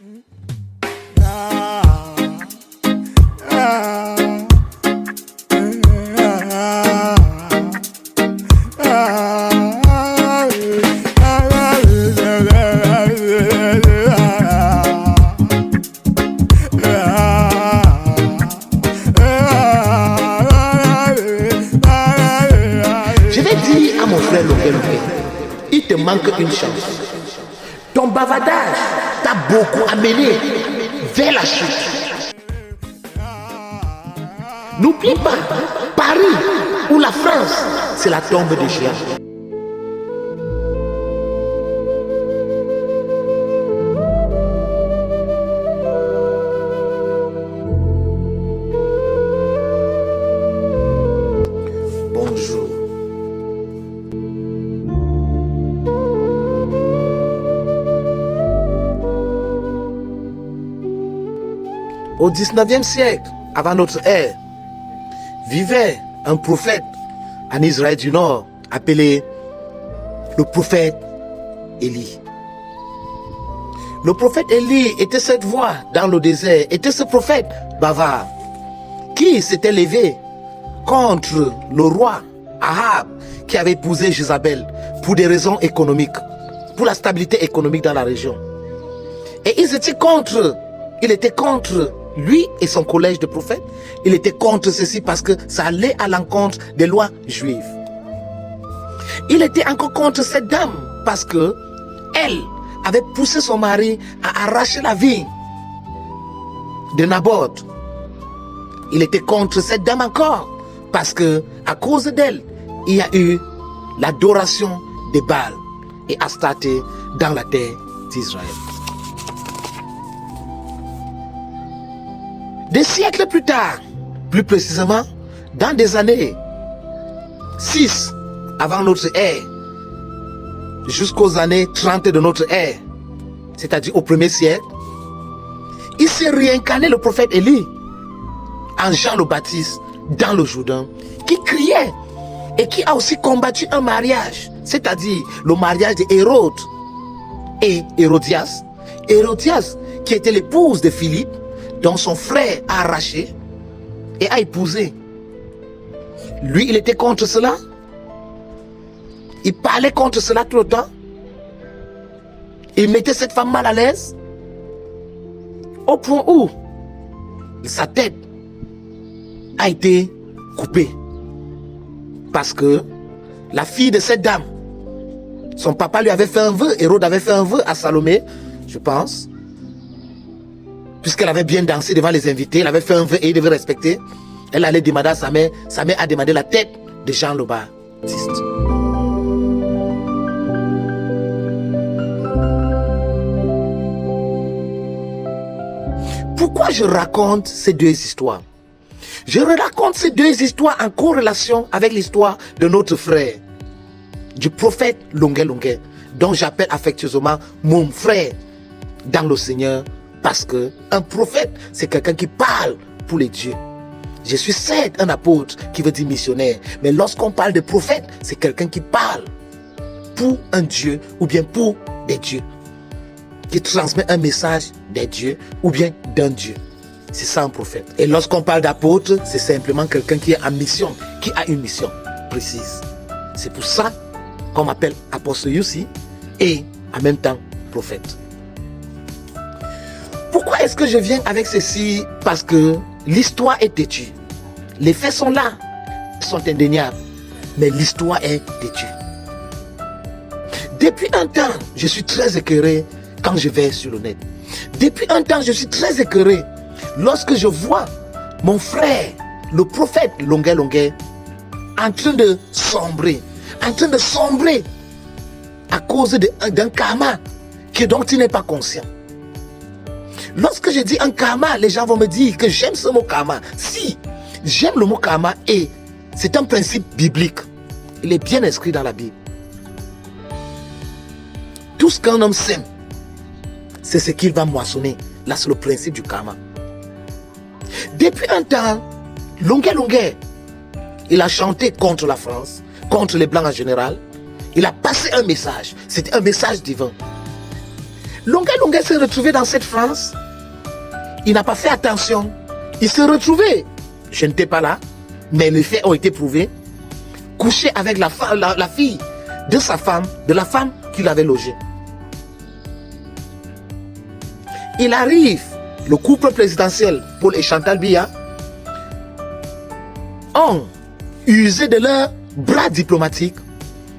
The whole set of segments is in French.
Je vais dire à mon frère Longué, il te manque une chance. Ton bavardage t'a beaucoup amené vers la chute. N'oublie pas, Paris ou la France, c'est la tombe des géants. Bonjour. Au 19e siècle, avant notre ère, vivait un prophète en Israël du Nord appelé le prophète Élie. Le prophète Élie était cette voix dans le désert, était ce prophète bavard qui s'était levé contre le roi Ahab qui avait épousé Jézabel pour des raisons économiques, pour la stabilité économique dans la région. Et il était contre lui et son collège de prophètes. Il était contre ceci parce que ça allait à l'encontre des lois juives. Il était encore contre cette dame parce que elle avait poussé son mari à arracher la vie de Naboth. Il était contre cette dame encore parce que à cause d'elle, il y a eu l'adoration des Baals et Astarté dans la terre d'Israël. Des siècles plus tard, plus précisément dans des années 6 avant notre ère, jusqu'aux années 30 de notre ère, c'est-à-dire au 1er siècle, il s'est réincarné le prophète Élie en Jean le Baptiste dans le Jourdain, qui criait et qui a aussi combattu un mariage, c'est-à-dire le mariage d'Hérode et Hérodias. Hérodias qui était l'épouse de Philippe, dont son frère a arraché et a épousé. Lui, il était contre cela. Il parlait contre cela tout le temps. Il mettait cette femme mal à l'aise au point où sa tête a été coupée. Parce que la fille de cette dame, son papa lui avait fait un vœu, Hérode avait fait un vœu à Salomé, je pense, puisqu'elle avait bien dansé devant les invités, elle avait fait un vœu et il devait respecter. Elle allait demander à sa mère a demandé la tête de Jean le Baptiste. Pourquoi je raconte ces deux histoires? Je raconte ces deux histoires en corrélation avec l'histoire de notre frère, du prophète Longué, dont j'appelle affectueusement mon frère dans le Seigneur. Parce que un prophète, c'est quelqu'un qui parle pour les dieux. Je suis certes un apôtre qui veut dire missionnaire. Mais lorsqu'on parle de prophète, c'est quelqu'un qui parle pour un dieu ou bien pour des dieux. Qui transmet un message des dieux ou bien d'un dieu. C'est ça un prophète. Et lorsqu'on parle d'apôtre, c'est simplement quelqu'un qui est en mission, qui a une mission précise. C'est pour ça qu'on m'appelle apôtre aussi et en même temps prophète. Pourquoi est-ce que je viens avec ceci? Parce que l'histoire est têtue. Les faits sont là, sont indéniables. Mais l'histoire est têtue. Depuis un temps, je suis très écœuré quand je vais sur le net. Depuis un temps, je suis très écœuré lorsque je vois mon frère, le prophète Longué, en train de sombrer. En train de sombrer à cause d'un karma dont il n'est pas conscient. Lorsque je dis un karma, les gens vont me dire que j'aime ce mot karma. Si, j'aime le mot karma et c'est un principe biblique. Il est bien inscrit dans la Bible. Tout ce qu'un homme sème, c'est ce qu'il va moissonner. Là, c'est le principe du karma. Depuis un temps, Longué, il a chanté contre la France, contre les Blancs en général. Il a passé un message. C'était un message divin. Longuet Longuet s'est retrouvé dans cette France. Il n'a pas fait attention. Il s'est retrouvé. Je n'étais pas là, mais les faits ont été prouvés. Couché avec la fille de sa femme, de la femme qui l'avait logé. Il arrive, le couple présidentiel, Paul et Chantal Biya, ont usé de leur bras diplomatique.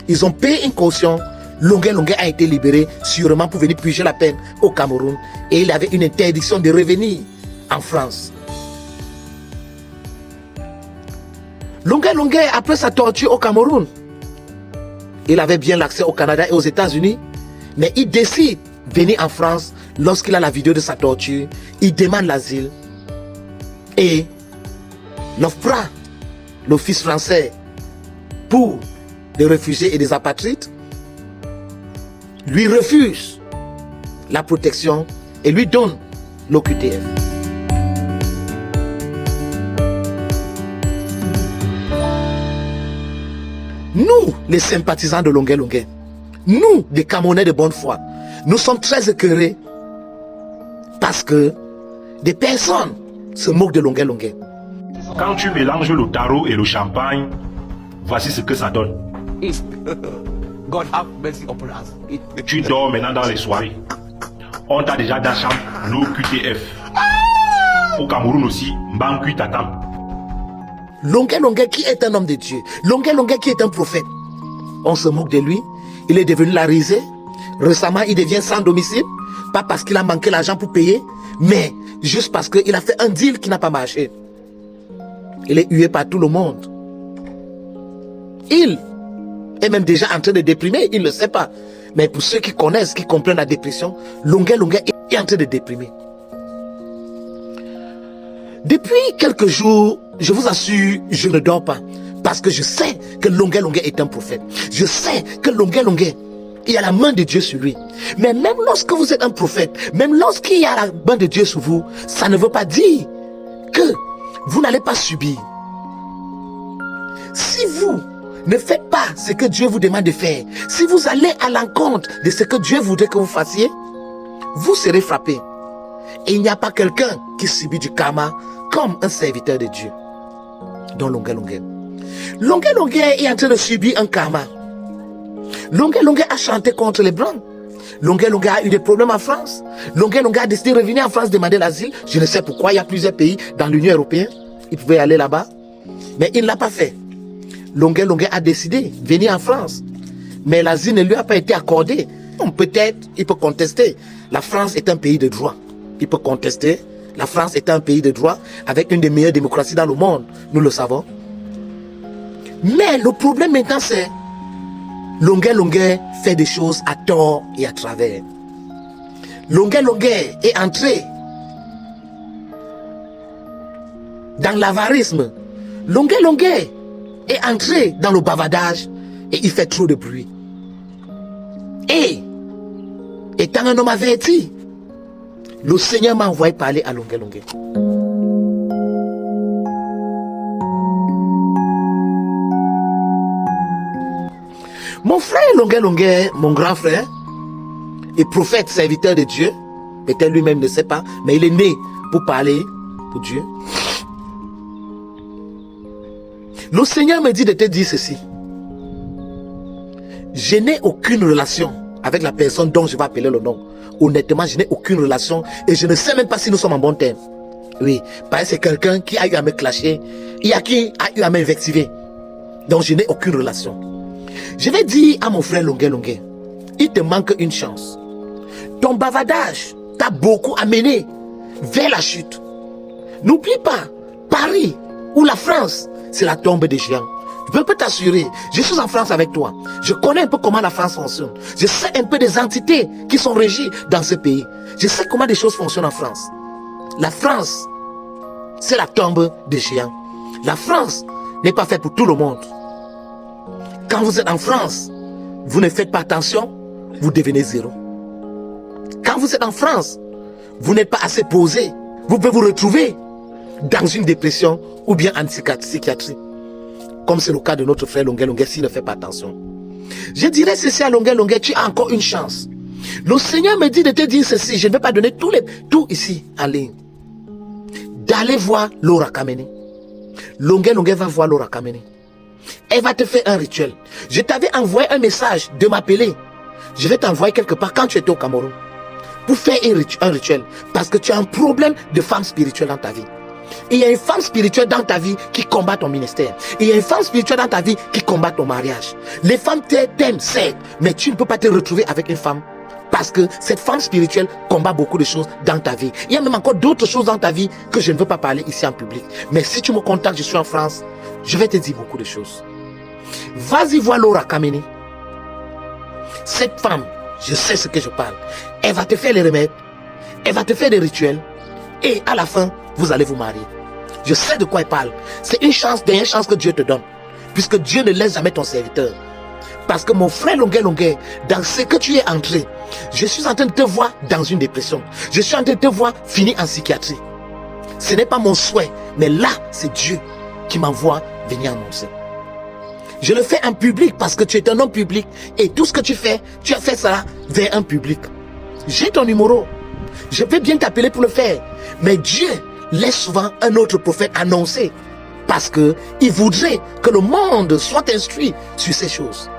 Ils ont payé une caution. Longuet Longuet a été libéré, sûrement pour venir purger la peine au Cameroun. Et il avait une interdiction de revenir en France. Longuet Longuet, après sa torture au Cameroun, il avait bien l'accès au Canada et aux États-Unis, mais il décide de venir en France lorsqu'il a la vidéo de sa torture. Il demande l'asile et l'OFPRA, l'Office français pour les réfugiés et les apatrides, lui refuse la protection et lui donne l'OQTF. Nous, les sympathisants de Longuet Longuet, nous, des Camerounais de bonne foi, nous sommes très écœurés parce que des personnes se moquent de Longuet Longuet. Quand tu mélanges le tarot et le champagne, voici ce que ça donne. God have mercy upon us. Tu dors maintenant dans les soirées. On t'a déjà dans la chambre l'OQTF. Au Cameroun aussi, Mbanqui t'attend. Longuet Longuet qui est un homme de Dieu, Longuet Longuet qui est un prophète. On se moque de lui, il est devenu la risée. Récemment, il devient sans domicile, pas parce qu'il a manqué l'argent pour payer, mais juste parce qu'il a fait un deal qui n'a pas marché. Il est hué par tout le monde. Il est même déjà en train de déprimer, il ne le sait pas. Mais pour ceux qui connaissent, qui comprennent la dépression, Longuet Longuet est en train de déprimer. Depuis quelques jours, je vous assure, je ne dors pas. Parce que je sais que Longuet Longuet est un prophète. Je sais que Longuet Longuet, il y a la main de Dieu sur lui. Mais même lorsque vous êtes un prophète, même lorsqu'il y a la main de Dieu sur vous, ça ne veut pas dire que vous n'allez pas subir. Si vous ne faites pas ce que Dieu vous demande de faire, si vous allez à l'encontre de ce que Dieu voudrait que vous fassiez, vous serez frappé. Et il n'y a pas quelqu'un qui subit du karma comme un serviteur de Dieu. Donc Longuet Longuet. Longuet Longuet est en train de subir un karma. Longuet Longuet a chanté contre les Blancs. Longuet Longuet a eu des problèmes en France. Longuet Longuet a décidé de revenir en France demander l'asile. Je ne sais pourquoi, il y a plusieurs pays dans l'Union européenne. Il pouvait aller là-bas. Mais il ne l'a pas fait. Longuet Longuet a décidé de venir en France. Mais l'asile ne lui a pas été accordé. Peut-être il peut contester. La France est un pays de droit. Il peut contester. La France est un pays de droit avec une des meilleures démocraties dans le monde. Nous le savons. Mais le problème maintenant c'est Longuet Longuet fait des choses à tort et à travers. Longuet Longuet est entré dans l'avarisme. Longuet Longuet est entré dans le bavardage et il fait trop de bruit. Et étant un homme averti, le Seigneur m'a envoyé parler à Longuet Longuet. Mon frère Longuet Longuet, mon grand frère, est prophète, serviteur de Dieu. Peut-être lui-même ne sait pas, mais il est né pour parler pour Dieu. Le Seigneur me dit de te dire ceci. Je n'ai aucune relation avec la personne dont je vais appeler le nom. Honnêtement, je n'ai aucune relation et je ne sais même pas si nous sommes en bon terme. Oui, parce que c'est quelqu'un qui a eu à me clasher, et à qui a eu à m'invectiver. Donc je n'ai aucune relation. Je vais dire à mon frère Longuet Longuet, il te manque une chance. Ton bavardage t'a beaucoup amené vers la chute. N'oublie pas, Paris ou la France, c'est la tombe des géants. Je peux t'assurer, je suis en France avec toi. Je connais un peu comment la France fonctionne. Je sais un peu des entités qui sont régies dans ce pays. Je sais comment des choses fonctionnent en France. La France, c'est la tombe des géants. La France n'est pas faite pour tout le monde. Quand vous êtes en France, vous ne faites pas attention, vous devenez zéro. Quand vous êtes en France, vous n'êtes pas assez posé. Vous pouvez vous retrouver dans une dépression ou bien en psychiatrie. Comme c'est le cas de notre frère Longuet Longuet s'il ne fait pas attention. Je dirais ceci à Longuet Longuet, tu as encore une chance. Le Seigneur me dit de te dire ceci. Je ne vais pas donner tout ici en ligne. D'aller voir Laura Kameni. Longue va voir Laura Kameni. Elle va te faire un rituel. Je t'avais envoyé un message de m'appeler. Je vais t'envoyer quelque part quand tu étais au Cameroun. Pour faire un rituel. Parce que tu as un problème de femme spirituelle dans ta vie. Il y a une femme spirituelle dans ta vie qui combat ton ministère. Il y a une femme spirituelle dans ta vie qui combat ton mariage. Les femmes t'aiment, certes, mais tu ne peux pas te retrouver avec une femme. Parce que cette femme spirituelle combat beaucoup de choses dans ta vie. Il y a même encore d'autres choses dans ta vie que je ne veux pas parler ici en public. Mais si tu me contactes, je suis en France, je vais te dire beaucoup de choses. Vas-y voir Laura Kameni. Cette femme, je sais ce que je parle. Elle va te faire les remèdes. Elle va te faire des rituels. Et à la fin, vous allez vous marier. Je sais de quoi elle parle. C'est une chance, dernière chance que Dieu te donne. Puisque Dieu ne laisse jamais ton serviteur. Parce que mon frère Longuet, dans ce que tu es entré, je suis en train de te voir dans une dépression. Je suis en train de te voir finir en psychiatrie. Ce n'est pas mon souhait, mais là, c'est Dieu qui m'envoie venir annoncer. Je le fais en public parce que tu es un homme public. Et tout ce que tu as fait ça vers un public. J'ai ton numéro. Je peux bien t'appeler pour le faire. Mais Dieu laisse souvent un autre prophète annoncer. Parce qu'il voudrait que le monde soit instruit sur ces choses.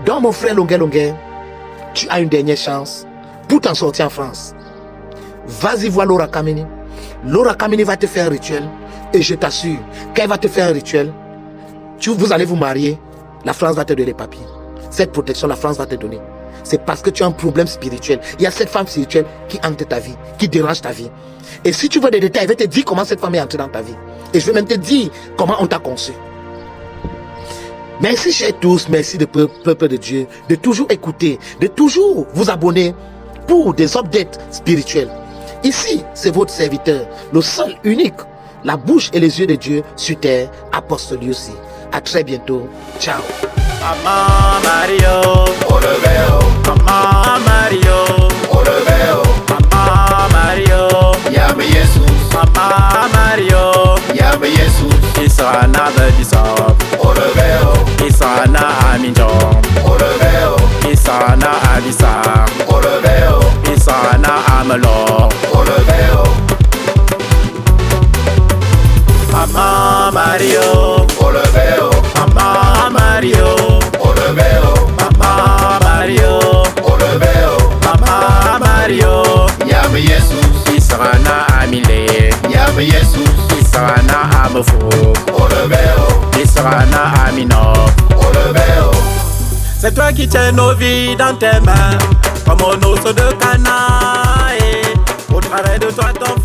Donc mon frère Longuet, tu as une dernière chance pour t'en sortir en France. Vas-y voir Laura Kameni. Laura Kameni va te faire un rituel. Et je t'assure qu'elle va te faire un rituel. Vous allez vous marier. La France va te donner les papiers. Cette protection, la France va te donner. C'est parce que tu as un problème spirituel. Il y a cette femme spirituelle qui hante ta vie, qui dérange ta vie. Et si tu veux des détails, je vais te dire comment cette femme est entrée dans ta vie. Et je vais même te dire comment on t'a conçu. Merci chers tous, merci de peuple de Dieu, de toujours écouter, de toujours vous abonner pour des updates spirituels. Ici, c'est votre serviteur, le seul, unique, la bouche et les yeux de Dieu sur terre, Apostle Lucy. À très bientôt. Ciao. Mama Mario, Mama Mario, Mama Mario, Yahweh Jesus, Mama Mario, Yahweh Jesus, Isana Bedisop, Isana Aminjom, Isana Abisa, Isana Amelo, Mama Mario, Mama Mario, Mama Mario, Mama Mario, Yahweh Jesus, Isana Amile, Yahweh Jesus, Isana Amefo, Isana Amino. C'est toi qui tiens nos vies dans tes mains, comme un ours de canaille. Au travers de toi, ton